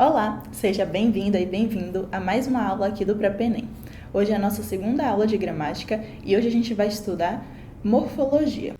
Olá, seja bem-vinda e bem-vindo a mais uma aula aqui do Prep-ENEM. Hoje é a nossa segunda aula de gramática e hoje a gente vai estudar morfologia.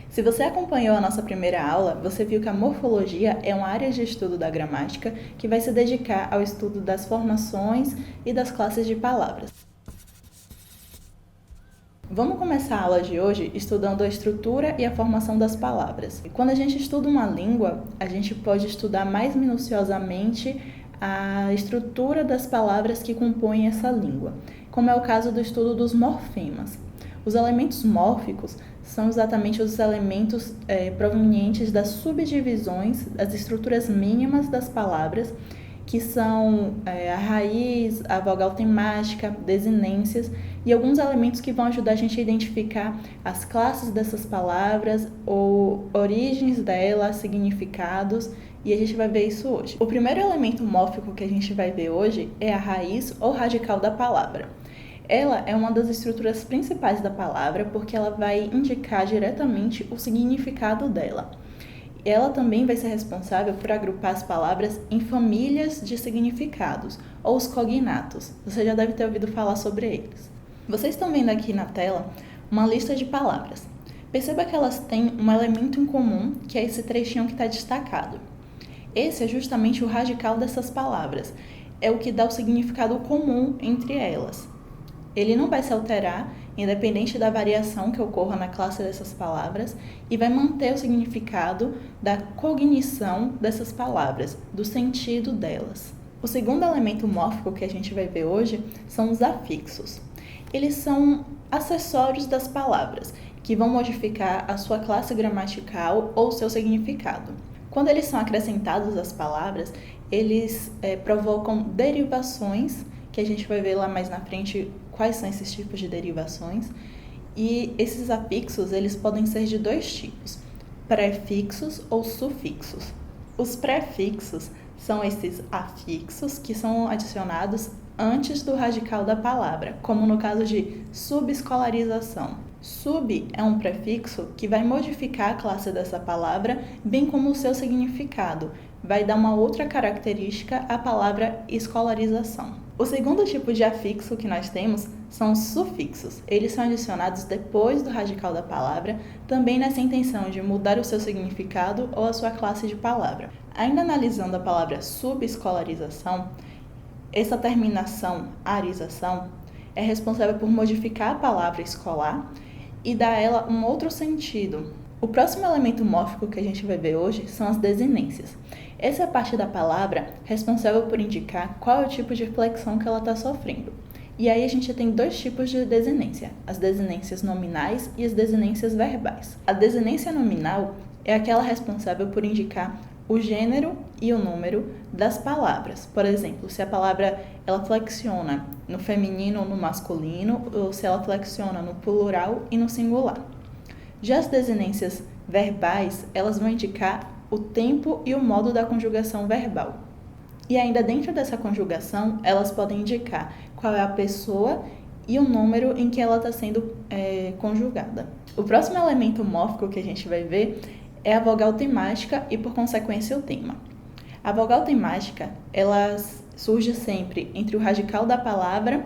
Se você acompanhou a nossa primeira aula, você viu que a morfologia é uma área de estudo da gramática que vai se dedicar ao estudo das formações e das classes de palavras. Vamos começar a aula de hoje estudando a estrutura e a formação das palavras. Quando a gente estuda uma língua, a gente pode estudar mais minuciosamente a estrutura das palavras que compõem essa língua, como é o caso do estudo dos morfemas. Os elementos mórficos são exatamente os elementos provenientes das subdivisões, das estruturas mínimas das palavras, que são a raiz, a vogal temática, desinências e alguns elementos que vão ajudar a gente a identificar as classes dessas palavras ou origens delas, significados, e a gente vai ver isso hoje. O primeiro elemento mórfico que a gente vai ver hoje é a raiz ou radical da palavra. Ela é uma das estruturas principais da palavra porque ela vai indicar diretamente o significado dela. Ela também vai ser responsável por agrupar as palavras em famílias de significados, ou os cognatos. Você já deve ter ouvido falar sobre eles. Vocês estão vendo aqui na tela uma lista de palavras. Perceba que elas têm um elemento em comum, que é esse trechinho que está destacado. Esse é justamente o radical dessas palavras. É o que dá o significado comum entre elas. Ele não vai se alterar, independente da variação que ocorra na classe dessas palavras, e vai manter o significado da cognição dessas palavras, do sentido delas. O segundo elemento mórfico que a gente vai ver hoje são os afixos. Eles são acessórios das palavras, que vão modificar a sua classe gramatical ou seu significado. Quando eles são acrescentados às palavras, eles provocam derivações, que a gente vai ver lá mais na frente quais são esses tipos de derivações. E esses afixos, eles podem ser de dois tipos, prefixos ou sufixos. Os prefixos são esses afixos que são adicionados antes do radical da palavra, como no caso de subescolarização. Sub é um prefixo que vai modificar a classe dessa palavra, bem como o seu significado. Vai dar uma outra característica à palavra escolarização. O segundo tipo de afixo que nós temos são os sufixos. Eles são adicionados depois do radical da palavra, também nessa intenção de mudar o seu significado ou a sua classe de palavra. Ainda analisando a palavra subescolarização, essa terminação, arização, é responsável por modificar a palavra escolar e dar a ela um outro sentido. O próximo elemento mórfico que a gente vai ver hoje são as desinências. Essa é a parte da palavra responsável por indicar qual é o tipo de flexão que ela está sofrendo. E aí a gente tem dois tipos de desinência, as desinências nominais e as desinências verbais. A desinência nominal é aquela responsável por indicar o gênero e o número das palavras. Por exemplo, se a palavra ela flexiona no feminino ou no masculino, ou se ela flexiona no plural e no singular. Já as desinências verbais, elas vão indicar o tempo e o modo da conjugação verbal. E ainda dentro dessa conjugação, elas podem indicar qual é a pessoa e o número em que ela está sendo conjugada. O próximo elemento mórfico que a gente vai ver é a vogal temática e, por consequência, o tema. A vogal temática, ela surge sempre entre o radical da palavra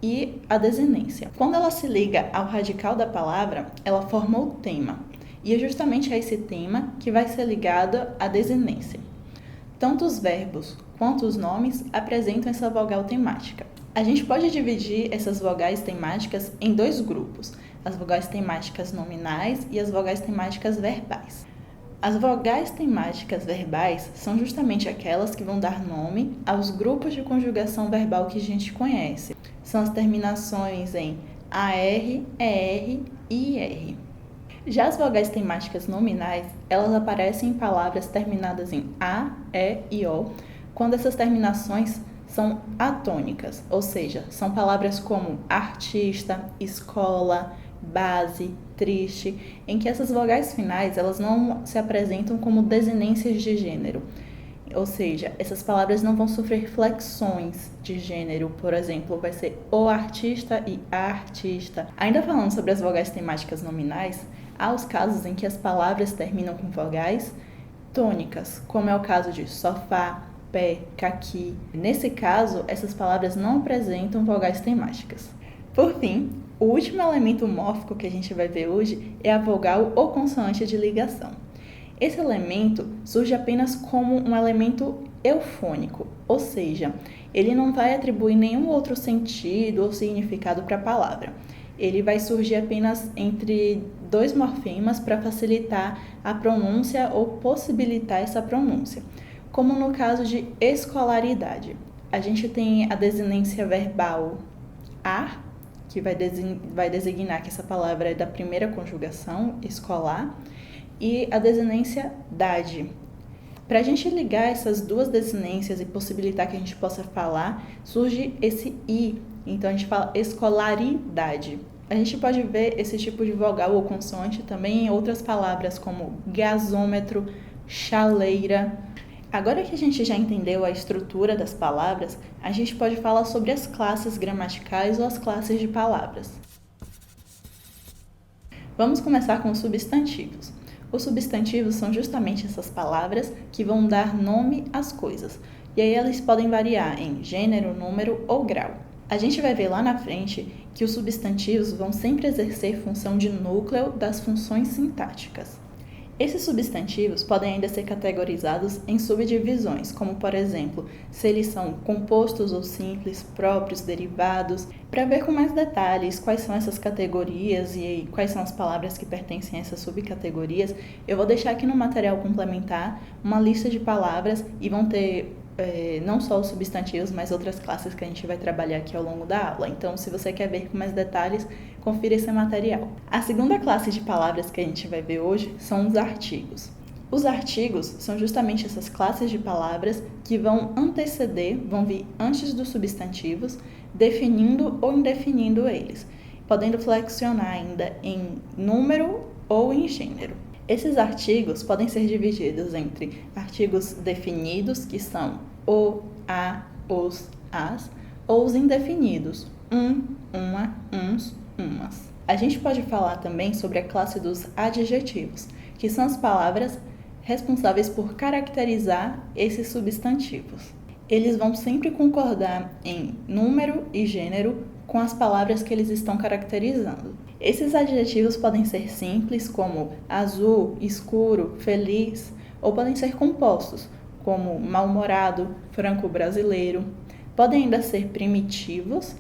e a desinência. Quando ela se liga ao radical da palavra, ela forma o tema. E é justamente a esse tema que vai ser ligado à desinência. Tanto os verbos quanto os nomes apresentam essa vogal temática. A gente pode dividir essas vogais temáticas em dois grupos, as vogais temáticas nominais e as vogais temáticas verbais. As vogais temáticas verbais são justamente aquelas que vão dar nome aos grupos de conjugação verbal que a gente conhece. São as terminações em AR, ER e IR. Já as vogais temáticas nominais, elas aparecem em palavras terminadas em A, E e O, quando essas terminações são atônicas, ou seja, são palavras como artista, escola, base, triste, em que essas vogais finais elas não se apresentam como desinências de gênero. Ou seja, essas palavras não vão sofrer flexões de gênero, por exemplo, vai ser o artista e a artista. Ainda falando sobre as vogais temáticas nominais, há os casos em que as palavras terminam com vogais tônicas, como é o caso de sofá, pé, caqui. Nesse caso, essas palavras não apresentam vogais temáticas. Por fim, o último elemento mórfico que a gente vai ver hoje é a vogal ou consoante de ligação. Esse elemento surge apenas como um elemento eufônico, ou seja, ele não vai atribuir nenhum outro sentido ou significado para a palavra. Ele vai surgir apenas entre dois morfemas para facilitar a pronúncia ou possibilitar essa pronúncia, como no caso de escolaridade. A gente tem a desinência verbal ar, que vai designar que essa palavra é da primeira conjugação, escolar, e a desinência dade. Para a gente ligar essas duas desinências e possibilitar que a gente possa falar, surge esse i. Então a gente fala escolaridade. A gente pode ver esse tipo de vogal ou consoante também em outras palavras como gasômetro, chaleira. Agora que a gente já entendeu a estrutura das palavras, a gente pode falar sobre as classes gramaticais ou as classes de palavras. Vamos começar com os substantivos. Os substantivos são justamente essas palavras que vão dar nome às coisas, e aí eles podem variar em gênero, número ou grau. A gente vai ver lá na frente que os substantivos vão sempre exercer função de núcleo das funções sintáticas. Esses substantivos podem ainda ser categorizados em subdivisões, como por exemplo, se eles são compostos ou simples, próprios, derivados. Para ver com mais detalhes quais são essas categorias e quais são as palavras que pertencem a essas subcategorias, eu vou deixar aqui no material complementar uma lista de palavras e vão ter não só os substantivos, mas outras classes que a gente vai trabalhar aqui ao longo da aula. Então, se você quer ver com mais detalhes, confira esse material. A segunda classe de palavras que a gente vai ver hoje são os artigos. Os artigos são justamente essas classes de palavras que vão anteceder, vão vir antes dos substantivos, definindo ou indefinindo eles, podendo flexionar ainda em número ou em gênero. Esses artigos podem ser divididos entre artigos definidos, que são o, a, os, as, ou os indefinidos, uma, uns, umas. A gente pode falar também sobre a classe dos adjetivos, que são as palavras responsáveis por caracterizar esses substantivos. Eles vão sempre concordar em número e gênero com as palavras que eles estão caracterizando. Esses adjetivos podem ser simples, como azul, escuro, feliz, ou podem ser compostos, como mal-humorado, franco-brasileiro. Podem ainda ser primitivos,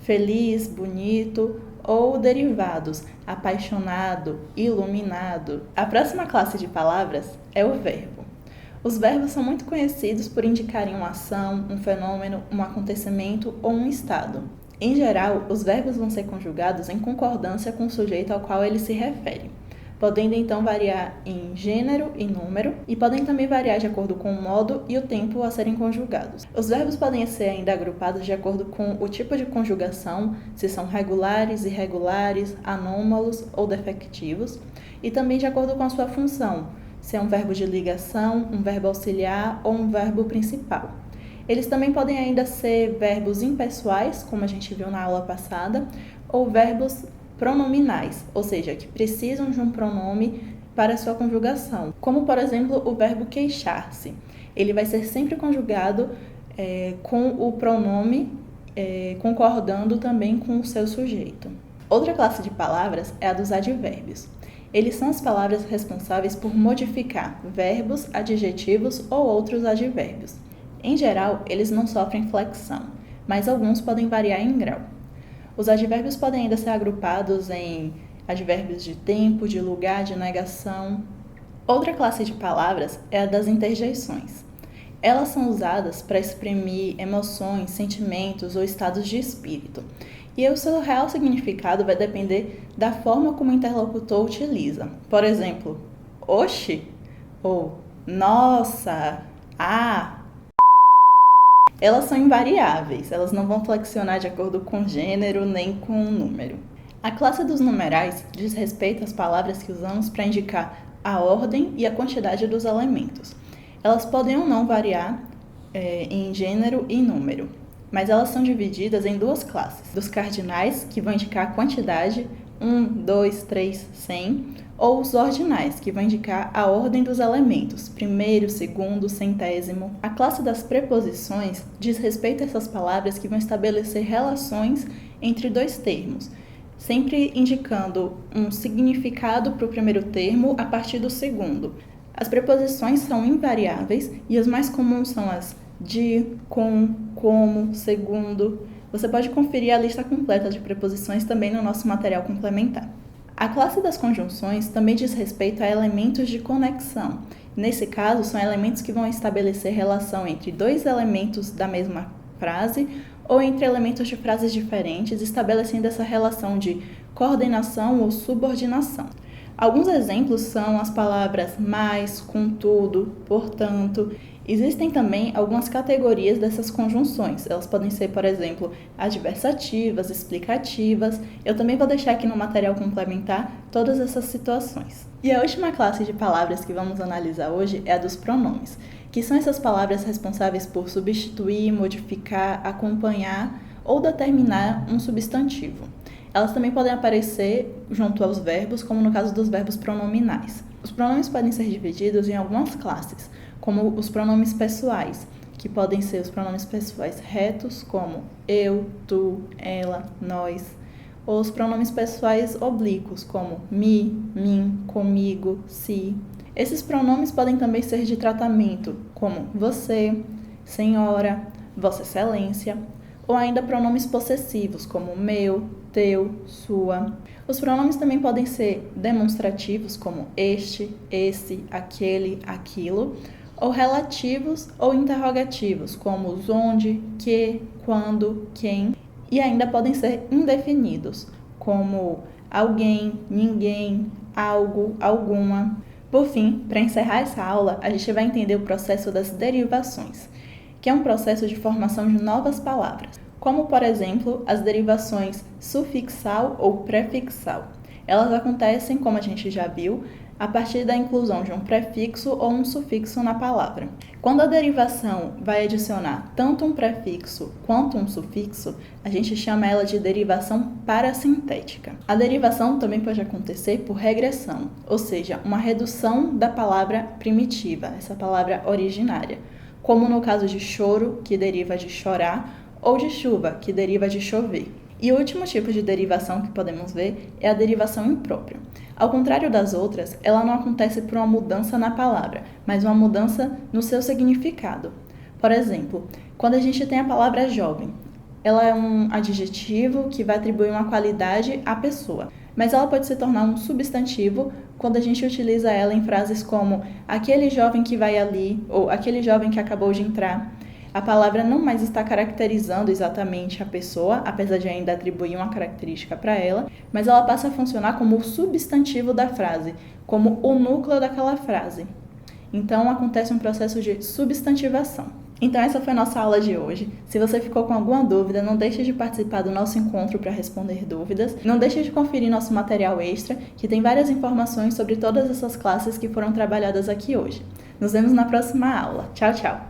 feliz, bonito, ou derivados, apaixonado, iluminado. A próxima classe de palavras é o verbo. Os verbos são muito conhecidos por indicarem uma ação, um fenômeno, um acontecimento ou um estado. Em geral, os verbos vão ser conjugados em concordância com o sujeito ao qual ele se refere, podendo então variar em gênero e número, e podem também variar de acordo com o modo e o tempo a serem conjugados. Os verbos podem ser ainda agrupados de acordo com o tipo de conjugação, se são regulares, irregulares, anômalos ou defectivos, e também de acordo com a sua função, se é um verbo de ligação, um verbo auxiliar ou um verbo principal. Eles também podem ainda ser verbos impessoais, como a gente viu na aula passada, ou verbos pronominais, ou seja, que precisam de um pronome para sua conjugação, como por exemplo o verbo queixar-se. Ele vai ser sempre conjugado com o pronome concordando também com o seu sujeito. Outra classe de palavras é a dos advérbios. Eles são as palavras responsáveis por modificar verbos, adjetivos ou outros advérbios. Em geral, eles não sofrem flexão, mas alguns podem variar em grau. Os advérbios podem ainda ser agrupados em advérbios de tempo, de lugar, de negação. Outra classe de palavras é a das interjeições. Elas são usadas para exprimir emoções, sentimentos ou estados de espírito. E o seu real significado vai depender da forma como o interlocutor utiliza. Por exemplo, oxe ou nossa, ah. Elas são invariáveis, elas não vão flexionar de acordo com gênero nem com número. A classe dos numerais diz respeito às palavras que usamos para indicar a ordem e a quantidade dos elementos. Elas podem ou não variar em gênero e número, mas elas são divididas em duas classes: dos cardinais, que vão indicar a quantidade, 1, 2, 3, 100, ou os ordinais, que vão indicar a ordem dos elementos, primeiro, segundo, centésimo. A classe das preposições diz respeito a essas palavras que vão estabelecer relações entre dois termos, sempre indicando um significado para o primeiro termo a partir do segundo. As preposições são invariáveis e as mais comuns são as de, com, como, segundo. Você pode conferir a lista completa de preposições também no nosso material complementar. A classe das conjunções também diz respeito a elementos de conexão. Nesse caso, são elementos que vão estabelecer relação entre dois elementos da mesma frase ou entre elementos de frases diferentes, estabelecendo essa relação de coordenação ou subordinação. Alguns exemplos são as palavras mais, contudo, portanto. Existem também algumas categorias dessas conjunções. Elas podem ser, por exemplo, adversativas, explicativas. Eu também vou deixar aqui no material complementar todas essas situações. E a última classe de palavras que vamos analisar hoje é a dos pronomes, que são essas palavras responsáveis por substituir, modificar, acompanhar ou determinar um substantivo. Elas também podem aparecer junto aos verbos, como no caso dos verbos pronominais. Os pronomes podem ser divididos em algumas classes, como os pronomes pessoais, que podem ser os pronomes pessoais retos, como eu, tu, ela, nós, ou os pronomes pessoais oblíquos, como me, mim, comigo, si. Esses pronomes podem também ser de tratamento, como você, senhora, vossa excelência, ou ainda pronomes possessivos, como meu, teu, sua. Os pronomes também podem ser demonstrativos, como este, esse, aquele, aquilo, ou relativos ou interrogativos, como os onde, que, quando, quem, e ainda podem ser indefinidos, como alguém, ninguém, algo, alguma. Por fim, para encerrar essa aula, a gente vai entender o processo das derivações, que é um processo de formação de novas palavras, como, por exemplo, as derivações sufixal ou prefixal. Elas acontecem, como a gente já viu, a partir da inclusão de um prefixo ou um sufixo na palavra. Quando a derivação vai adicionar tanto um prefixo quanto um sufixo, a gente chama ela de derivação parasintética. A derivação também pode acontecer por regressão, ou seja, uma redução da palavra primitiva, essa palavra originária, como no caso de choro, que deriva de chorar, ou de chuva, que deriva de chover. E o último tipo de derivação que podemos ver é a derivação imprópria. Ao contrário das outras, ela não acontece por uma mudança na palavra, mas uma mudança no seu significado. Por exemplo, quando a gente tem a palavra jovem, ela é um adjetivo que vai atribuir uma qualidade à pessoa, mas ela pode se tornar um substantivo quando a gente utiliza ela em frases como aquele jovem que vai ali ou aquele jovem que acabou de entrar. A palavra não mais está caracterizando exatamente a pessoa, apesar de ainda atribuir uma característica para ela, mas ela passa a funcionar como o substantivo da frase, como o núcleo daquela frase. Então, acontece um processo de substantivação. Então, essa foi a nossa aula de hoje. Se você ficou com alguma dúvida, não deixe de participar do nosso encontro para responder dúvidas. Não deixe de conferir nosso material extra, que tem várias informações sobre todas essas classes que foram trabalhadas aqui hoje. Nos vemos na próxima aula. Tchau, tchau!